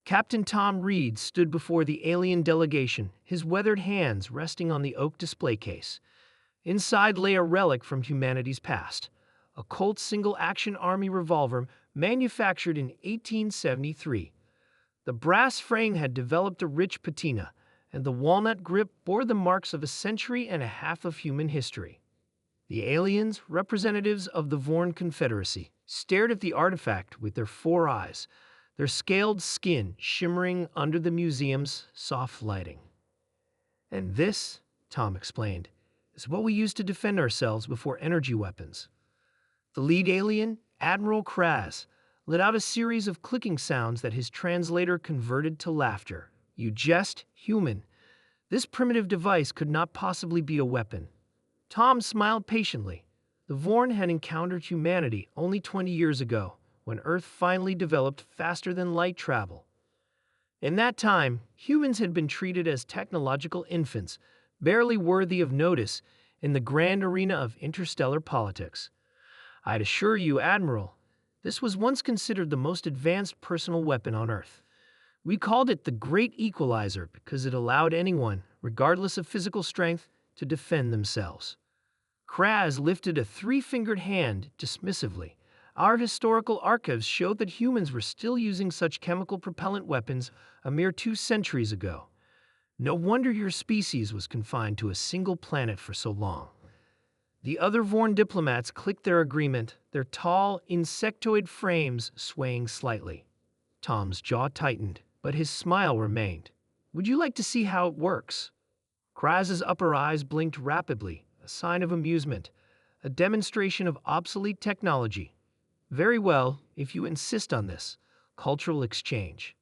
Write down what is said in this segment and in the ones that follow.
Captain Tom Reed stood before the alien delegation, his weathered hands resting on the oak display case. Inside lay a relic from humanity's past, a Colt single-action army revolver manufactured in 1873. The brass frame had developed a rich patina, and the walnut grip bore the marks of a century and a half of human history. The aliens, representatives of the Vorn Confederacy, stared at the artifact with their 4 eyes, their scaled skin shimmering under the museum's soft lighting. "And this," Tom explained, "is what we use to defend ourselves before energy weapons." The lead alien, Admiral Kraz, let out a series of clicking sounds that his translator converted to laughter. "You jest, human. This primitive device could not possibly be a weapon." Tom smiled patiently. The Vorn had encountered humanity only 20 years ago, when Earth finally developed faster-than-light travel. In that time, humans had been treated as technological infants, barely worthy of notice in the grand arena of interstellar politics. "I'd assure you, Admiral, this was once considered the most advanced personal weapon on Earth. We called it the Great Equalizer because it allowed anyone, regardless of physical strength, to defend themselves." Kraz lifted a 3-fingered hand dismissively. "Our historical archives showed that humans were still using such chemical propellant weapons a mere 2 centuries ago. No wonder your species was confined to a single planet for so long." The other Vorn diplomats clicked their agreement, their tall, insectoid frames swaying slightly. Tom's jaw tightened, but his smile remained. "Would you like to see how it works?" Kraz's upper eyes blinked rapidly, a sign of amusement, a demonstration of obsolete technology. "Very well, if you insist on this. Cultural exchange."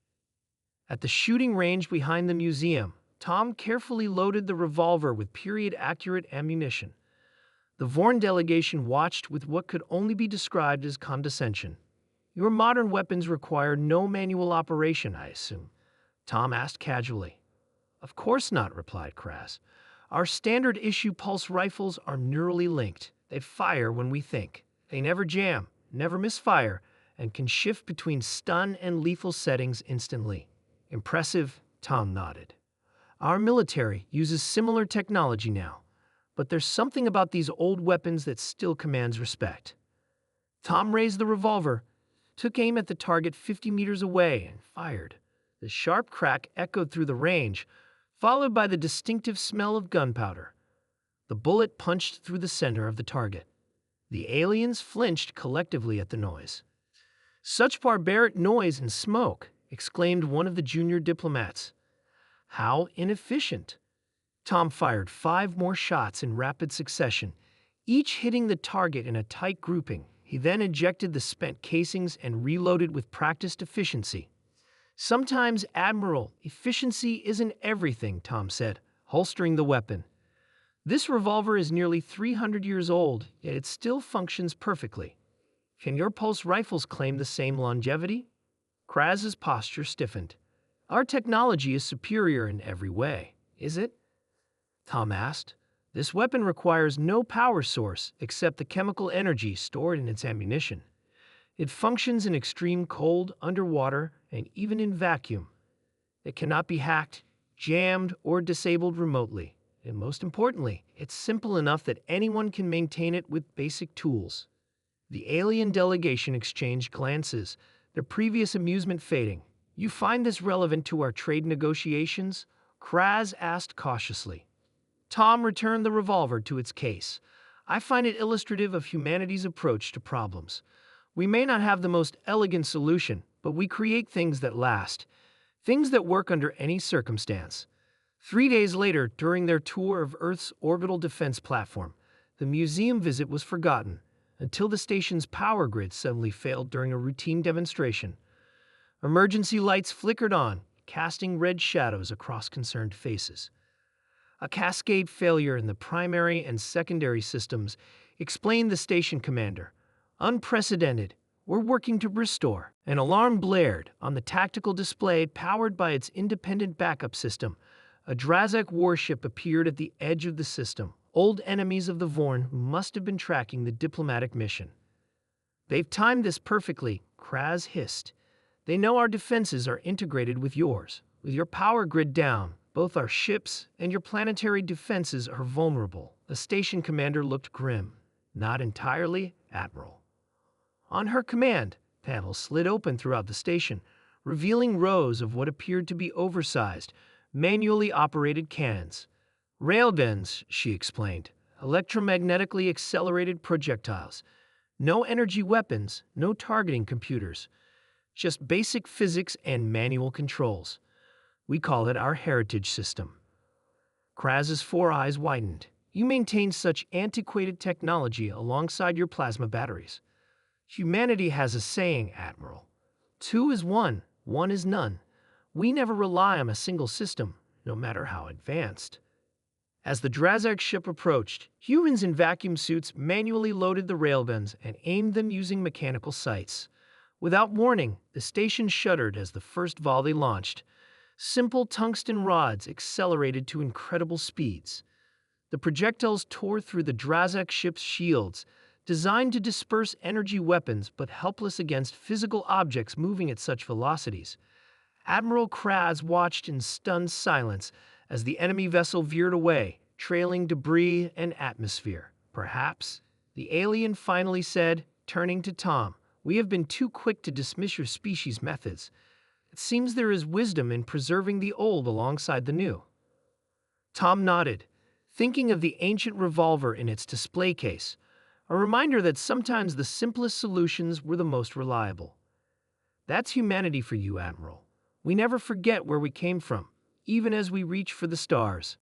At the shooting range behind the museum, Tom carefully loaded the revolver with period-accurate ammunition. The Vorn delegation watched with what could only be described as condescension. "Your modern weapons require no manual operation, I assume?" Tom asked casually. "Of course not," replied Kraz. "Our standard-issue pulse rifles are neurally linked. They fire when we think. They never jam, never misfire, and can shift between stun and lethal settings instantly." "Impressive," Tom nodded. "Our military uses similar technology now, but there's something about these old weapons that still commands respect." Tom raised the revolver, took aim at the target 50 meters away, and fired. The sharp crack echoed through the range, followed by the distinctive smell of gunpowder. The bullet punched through the center of the target. The aliens flinched collectively at the noise. "Such barbaric noise and smoke!" exclaimed one of the junior diplomats. "How inefficient!" Tom fired 5 more shots in rapid succession, each hitting the target in a tight grouping. He then ejected the spent casings and reloaded with practiced efficiency. "Sometimes, Admiral, efficiency isn't everything," Tom said, holstering the weapon. "This revolver is nearly 300 years old, yet it still functions perfectly. Can your pulse rifles claim the same longevity?" Kraz's posture stiffened. "Our technology is superior in every way, is it?" Tom asked. "This weapon requires no power source except the chemical energy stored in its ammunition. It functions in extreme cold, underwater, and even in vacuum. It cannot be hacked, jammed, or disabled remotely. And most importantly, it's simple enough that anyone can maintain it with basic tools." The alien delegation exchanged glances, their previous amusement fading. "You find this relevant to our trade negotiations?" Kraz asked cautiously. Tom returned the revolver to its case. "I find it illustrative of humanity's approach to problems. We may not have the most elegant solution, but we create things that last, things that work under any circumstance." 3 days later, during their tour of Earth's orbital defense platform, the museum visit was forgotten until the station's power grid suddenly failed during a routine demonstration. Emergency lights flickered on, casting red shadows across concerned faces. A cascade failure in the primary and secondary systems, explained the station commander. "Unprecedented. We're working to restore." An alarm blared on the tactical display powered by its independent backup system. A Drazak warship appeared at the edge of the system, old enemies of the Vorn who must have been tracking the diplomatic mission. "They've timed this perfectly," Kraz hissed. They know our defenses are integrated with yours. With your power grid down, both our ships and your planetary defenses are vulnerable. The station commander looked grim. Not entirely, Admiral. On her command, panels slid open throughout the station, revealing rows of what appeared to be oversized, manually operated cannons. Railguns, she explained, electromagnetically accelerated projectiles. No energy weapons, no targeting computers. Just basic physics and manual controls. We call it our heritage system. Kraz's four eyes widened. You maintain such antiquated technology alongside your plasma batteries. Humanity has a saying, Admiral. 2 is 1, 1 is none. We never rely on a single system, no matter how advanced. As the Drazak ship approached, humans in vacuum suits manually loaded the railguns and aimed them using mechanical sights. Without warning, the station shuddered as the first volley launched. Simple tungsten rods accelerated to incredible speeds. The projectiles tore through the Drazak ship's shields, designed to disperse energy weapons but helpless against physical objects moving at such velocities. Admiral Kraz watched in stunned silence as the enemy vessel veered away, trailing debris and atmosphere. Perhaps, the alien finally said, turning to Tom, "We have been too quick to dismiss your species' methods. It seems there is wisdom in preserving the old alongside the new." Tom nodded, thinking of the ancient revolver in its display case, a reminder that sometimes the simplest solutions were the most reliable. That's humanity for you, Admiral. We never forget where we came from, even as we reach for the stars.